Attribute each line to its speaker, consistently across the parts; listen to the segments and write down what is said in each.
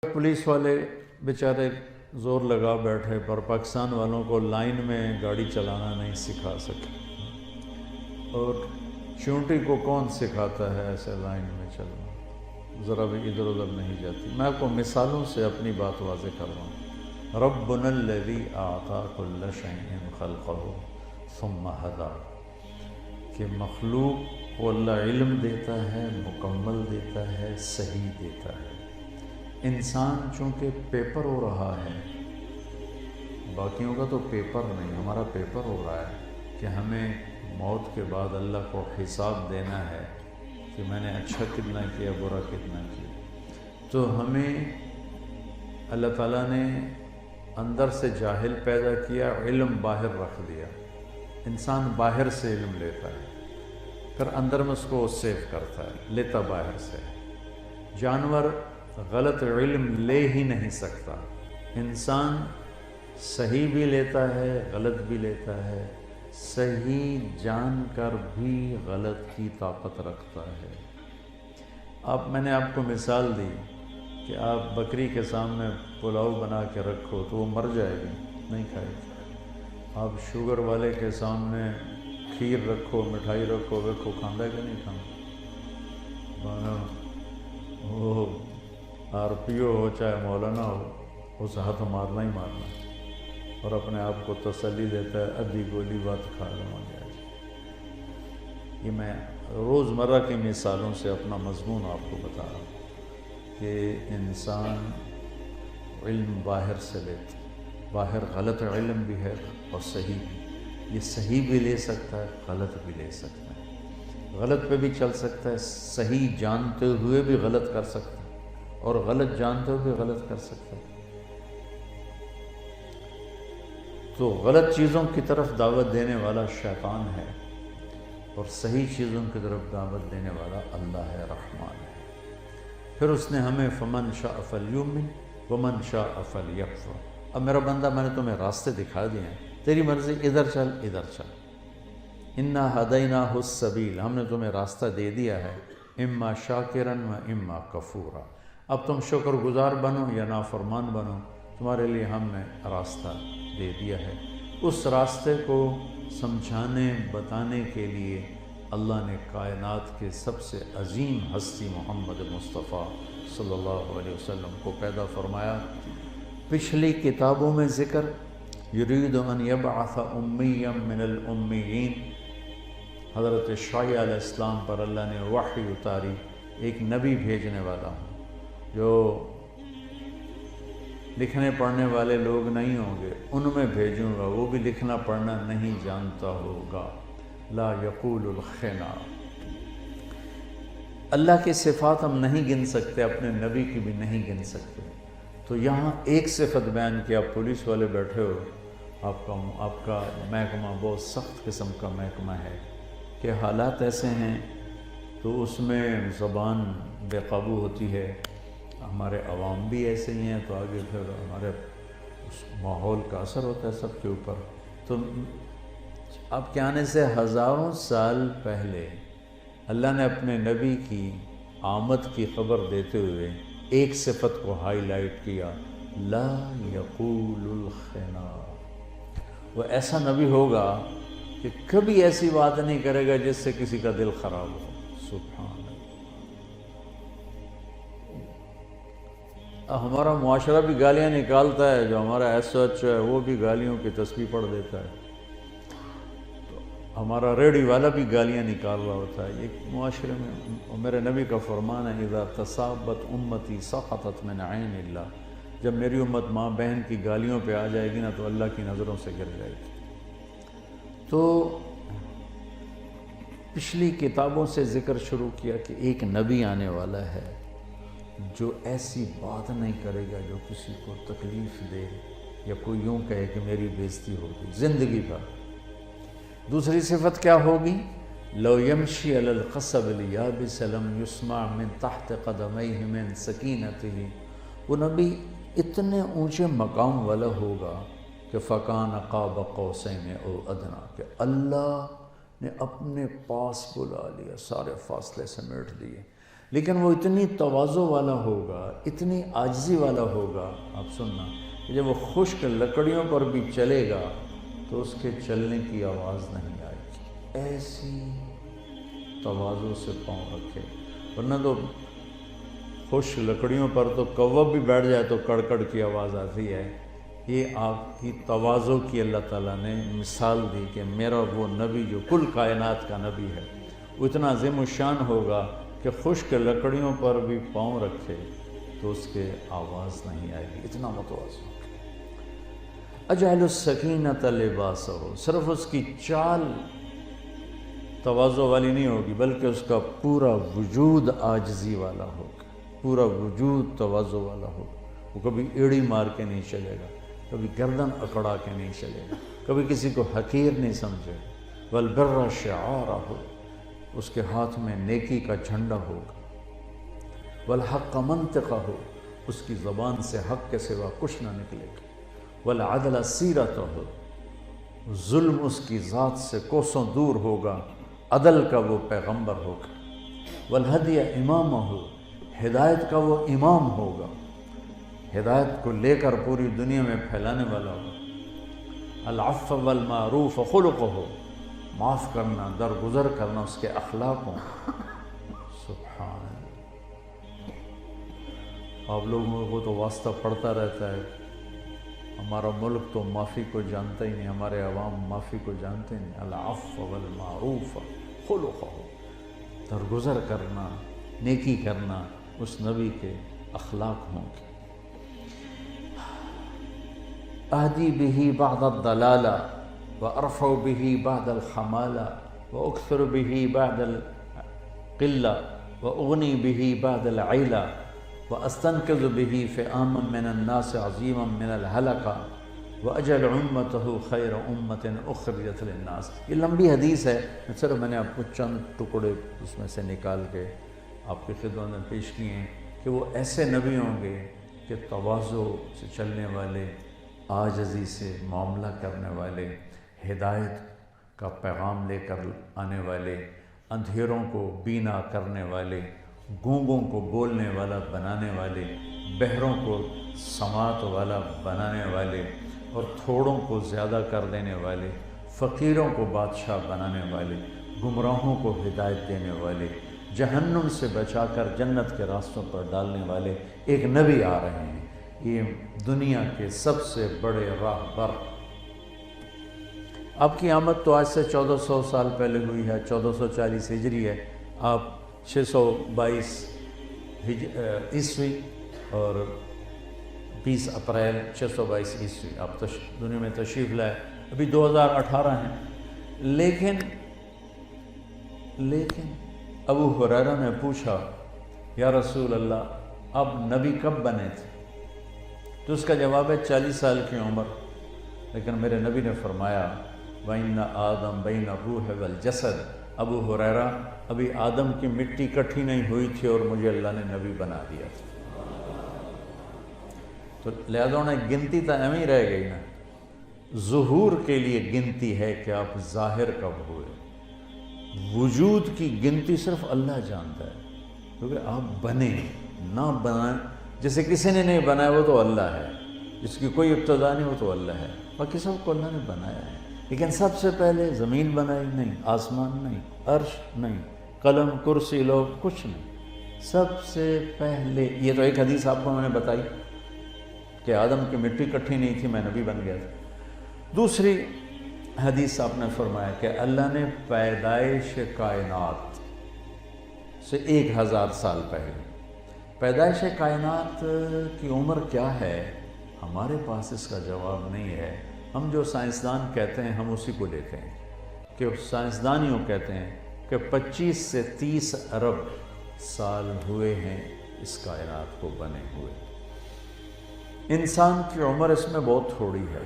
Speaker 1: Police والے بیچارے زور لگا بیٹھے پر پاکستان والوں کو لائن میں گاڑی چلانا نہیں سکھا سکے، اور چونٹی کو کون سکھاتا ہے ایسے لائن میں چلنا، ذرا بھی ادھر ادھر نہیں جاتی۔ میں آپ کو مثالوں سے اپنی بات واضح کر رہا ہوں۔ ربنا الذی اعطی کل شیء خلقہ ثم ہدی، کہ مخلوق کو اللہ علم دیتا ہے، مکمل دیتا ہے، صحیح دیتا ہے۔ انسان چونکہ پیپر ہو رہا ہے، باقیوں کا تو پیپر نہیں، ہمارا پیپر ہو رہا ہے کہ ہمیں موت کے بعد اللہ کو حساب دینا ہے کہ میں نے اچھا کتنا کیا، برا کتنا کیا۔ تو ہمیں اللہ تعالیٰ نے اندر سے جاہل پیدا کیا، علم باہر رکھ دیا۔ انسان باہر سے علم لیتا ہے، پھر اندر میں اس کو سیو کرتا ہے، لیتا باہر سے۔ جانور غلط علم لے ہی نہیں سکتا، انسان صحیح بھی لیتا ہے، غلط بھی لیتا ہے، صحیح جان کر بھی غلط کی طاقت رکھتا ہے۔ میں نے آپ کو مثال دی کہ آپ بکری کے سامنے پلاؤ بنا کے رکھو تو وہ مر جائے گی، نہیں کھائے گی۔ آپ شوگر والے کے سامنے کھیر رکھو، مٹھائی رکھو، دیکھو کھانا ہے کہ نہیں کھانا۔ وہ آر پی او ہو چاہے مولانا ہو، اس ہاتھ مارنا ہی مارنا، اور اپنے آپ کو تسلی دیتا ہے ادھی گولی بات کھا لوں گا۔ یہ میں روزمرہ کی مثالوں سے اپنا مضمون آپ کو بتا رہا ہوں کہ انسان علم باہر سے لیتا، باہر غلط علم بھی ہے اور صحیح بھی۔ یہ صحیح بھی لے سکتا ہے، غلط بھی لے سکتا ہے، غلط پہ بھی چل سکتا ہے، صحیح جانتے ہوئے بھی غلط کر سکتا ہے، اور غلط جانتے ہوئے بھی غلط کر سکتا ہے۔ تو غلط چیزوں کی طرف دعوت دینے والا شیطان ہے، اور صحیح چیزوں کی طرف دعوت دینے والا اللہ ہے، رحمان ہے۔ پھر اس نے ہمیں فمن شاء فلیؤمن ومن شاء فلیکفر۔ اب میرا بندہ، میں نے تمہیں راستے دکھا دیے ہیں، تیری مرضی، ادھر چل ادھر چل۔ انا ہدیناہ السبیل، ہم نے تمہیں راستہ دے دیا ہے، اما شاکرا و اما کفورا۔ اب تم شکر گزار بنو یا نافرمان بنو، تمہارے لیے ہم نے راستہ دے دیا ہے۔ اس راستے کو سمجھانے بتانے کے لیے اللہ نے کائنات کے سب سے عظیم ہستی محمد مصطفیٰ صلی اللہ علیہ وسلم کو پیدا فرمایا۔ پچھلی کتابوں میں ذکر یرید ان یبعث امیا من الامیین، حضرت شعیع علیہ السلام پر اللہ نے وحی اتاری، ایک نبی بھیجنے والا ہوں جو لکھنے پڑھنے والے لوگ نہیں ہوں گے، ان میں بھیجوں گا، وہ بھی لکھنا پڑھنا نہیں جانتا ہوگا، لا یقول الخنا۔ اللہ کی صفات ہم نہیں گن سکتے، اپنے نبی کی بھی نہیں گن سکتے۔ تو یہاں ایک صفت بیان کیا، پولیس والے بیٹھے ہو، آپ کا محکمہ بہت سخت قسم کا محکمہ ہے کہ حالات ایسے ہیں تو اس میں زبان بے قابو ہوتی ہے، ہمارے عوام بھی ایسے ہی ہیں، تو آگے پھر ہمارے اس ماحول کا اثر ہوتا ہے سب کے اوپر۔ تو آپ کے آنے سے ہزاروں سال پہلے اللہ نے اپنے نبی کی آمد کی خبر دیتے ہوئے ایک صفت کو ہائی لائٹ کیا، لا یقول الخنا۔ وہ ایسا نبی ہوگا کہ کبھی ایسی بات نہیں کرے گا جس سے کسی کا دل خراب ہو۔ سبحان اللہ۔ ہمارا معاشرہ بھی گالیاں نکالتا ہے، جو ہمارا ایس ایچ ہے وہ بھی گالیوں کی تسبیح پڑھ دیتا ہے، ہمارا ریڈی والا بھی گالیاں نکال رہا ہوتا ہے۔ ایک معاشرے میں میرے نبی کا فرمان ہے، اذا تصابت امتی سقطت من عین اللہ، جب میری امت ماں بہن کی گالیوں پہ آ جائے گی نا تو اللہ کی نظروں سے گر جائے گی۔ تو پچھلی کتابوں سے ذکر شروع کیا کہ ایک نبی آنے والا ہے جو ایسی بات نہیں کرے گا جو کسی کو تکلیف دے یا کوئی یوں کہے کہ میری بےزتی ہوگی زندگی بھر۔ دوسری صفت کیا ہوگی؟ لو یمشی علی القصب الیابس لم یسمع من تحت قدمیہ من سکینتہ۔ وہ نبی اتنے اونچے مقام والا ہوگا کہ فکان قاب قوسین او ادنیٰ، کہ اللہ نے اپنے پاس بلا لیا، سارے فاصلے سمیٹ دیے۔ لیکن وہ اتنی تواضع والا ہوگا، اتنی عاجزی والا ہوگا، آپ سننا کہ جب وہ خشک لکڑیوں پر بھی چلے گا تو اس کے چلنے کی آواز نہیں آئے گی، ایسی تواضع سے پاؤں رکھے۔ ورنہ تو خشک لکڑیوں پر تو کوا بھی بیٹھ جائے تو کڑکڑ کی آواز آتی ہے۔ یہ آپ کی تواضع کی اللہ تعالیٰ نے مثال دی کہ میرا وہ نبی جو کل کائنات کا نبی ہے وہ اتنا عظیم الشان ہوگا کہ خشک لکڑیوں پر بھی پاؤں رکھے تو اس کے آواز نہیں آئے گی، اتنا متواضع ہوگا۔ اجعل السکینۃ لباسہ، صرف اس کی چال تواضع والی نہیں ہوگی بلکہ اس کا پورا وجود عاجزی والا ہوگا، پورا وجود تواضع والا ہوگا۔ وہ کبھی ایڑی مار کے نہیں چلے گا، کبھی گردن اکڑا کے نہیں چلے گا، کبھی کسی کو حقیر نہیں سمجھے گا۔ والبر شعارہ، اس کے ہاتھ میں نیکی کا جھنڈا ہوگا۔ والحق منطقہ، اس کی زبان سے حق کے سوا کچھ نہ نکلے گا۔ والعدل سیرتہ، ظلم اس کی ذات سے کوسوں دور ہوگا، عدل کا وہ پیغمبر ہوگا۔ والہدی امامہ، ہدایت کا وہ امام ہوگا، ہدایت کو لے کر پوری دنیا میں پھیلانے والا ہوگا۔ العفو والمعروف خلقہ، معاف کرنا، درگزر کرنا اس کے اخلاق ہوں۔ سبحان اللہ، آپ لوگوں کو تو واسطہ پڑتا رہتا ہے، ہمارا ملک تو معافی کو جانتا ہی نہیں، ہمارے عوام معافی کو جانتے نہیں۔ العفو والمعروف خلقہ، درگزر کرنا، نیکی کرنا اس نبی کے اخلاق ہوں گے۔ اہدی بہ بعد الضلالہ وارفع بہ بعد الخمالہ واکثر بہ بعد القلہ واغنی بہ بعد العیلہ واستنقذ بہ فئاما من الناس عظیما من الحلقہ واجعل امتہ خیر امت اخرجت للناس۔ یہ لمبی حدیث ہے، صرف میں نے آپ کو چند ٹکڑے اس میں سے نکال کے آپ کی خدمت میں پیش کیے ہیں کہ وہ ایسے نبی ہوں گے کہ تواضع سے چلنے والے، عاجزی سے معاملہ کرنے والے، ہدایت کا پیغام لے کر آنے والے، اندھیروں کو بینا کرنے والے، گونگوں کو بولنے والا بنانے والے، بہروں کو سماعت والا بنانے والے اور تھوڑوں کو زیادہ کر دینے والے، فقیروں کو بادشاہ بنانے والے، گمراہوں کو ہدایت دینے والے، جہنم سے بچا کر جنت کے راستوں پر ڈالنے والے ایک نبی آ رہے ہیں۔ یہ دنیا کے سب سے بڑے راہبر۔ آپ کی آمد تو آج سے 1400 سال پہلے ہوئی ہے، 1440 ہجری ہے، آپ 622 عیسوی اور 20 اپریل 622 عیسوی آپ دنیا میں تشریف لائے، ابھی 2018 ہیں۔ لیکن ابو ہریرہ نے پوچھا، یا رسول اللہ آپ نبی کب بنے تھے؟ تو اس کا جواب ہے 40 سال کی عمر۔ لیکن میرے نبی نے فرمایا وَإِنَّ آدَمَ بَيْنَ الرُّوحِ وَالْجَسَدِ، ابو ہریرہ ابھی آدم کی مٹی اکٹھی نہیں ہوئی تھی اور مجھے اللہ نے نبی بنا دیا تھا۔ تو لہذا انہیں گنتی تو ایویں ہی رہ گئی نا، ظہور کے لیے گنتی ہے کہ آپ ظاہر کب ہوئے، وجود کی گنتی صرف اللہ جانتا ہے، کیونکہ آپ بنے نہ بنائیں، جسے کسی نے نہیں بنایا وہ تو اللہ ہے، جس کی کوئی ابتدا نہیں وہ تو اللہ ہے، باقی سب کو اللہ نے بنایا ہے۔ لیکن سب سے پہلے زمین بنائی نہیں، آسمان نہیں، عرش نہیں، قلم کرسی لوح کچھ نہیں، سب سے پہلے یہ تو ایک حدیث آپ کو میں نے بتائی کہ آدم کی مٹی اکٹھی نہیں تھی، میں نبی بن گیا تھا۔ دوسری حدیث آپ نے فرمایا کہ اللہ نے پیدائش کائنات سے 1000 سال پہلے، پیدائش کائنات کی عمر کیا ہے ہمارے پاس اس کا جواب نہیں ہے۔ ہم جو سائنسدان کہتے ہیں ہم اسی کو لیتے ہیں کہ سائنسدان یوں کہتے ہیں کہ 25 سے 30 ارب سال ہوئے ہیں اس کائنات کو بنے ہوئے۔ انسان کی عمر اس میں بہت تھوڑی ہے۔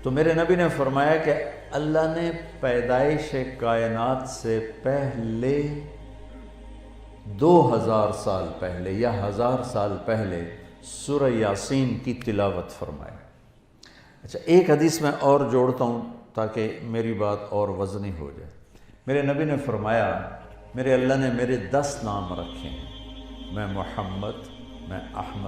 Speaker 1: تو میرے نبی نے فرمایا کہ اللہ نے پیدائش کائنات سے پہلے 2000 سال پہلے یا 1000 سال پہلے سورہ یاسین کی تلاوت فرمائی۔ اچھا ایک حدیث میں اور جوڑتا ہوں تاکہ میری بات اور وزنی ہو جائے۔ میرے نبی نے فرمایا میرے اللہ نے میرے 10 نام رکھے ہیں، میں محمد، میں احمد